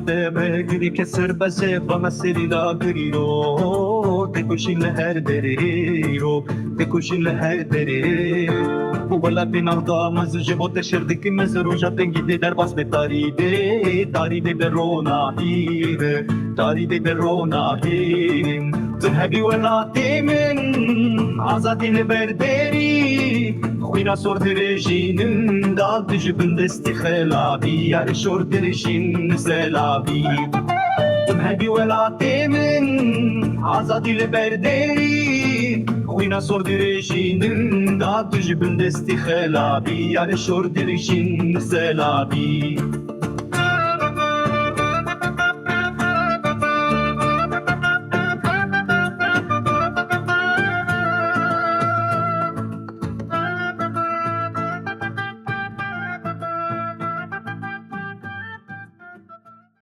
te megri che serba se bana seri la griro te kushin her deriro te kushin her deriro ولا بنرضى مزج وتشردك مزروجة تنجد در بس بتاريدي تاريدي برونا هير تاريدي برونا هير تهبي ولا تيمن عزادي البرديري خوينا صور درجين دال تجبن دستخلابي يا رشور درجين سلابي تهبي ولا تيمن عزادي البرديري خوينا صور درجين دال تجبن دستخلابي يا رشور درجين سلابي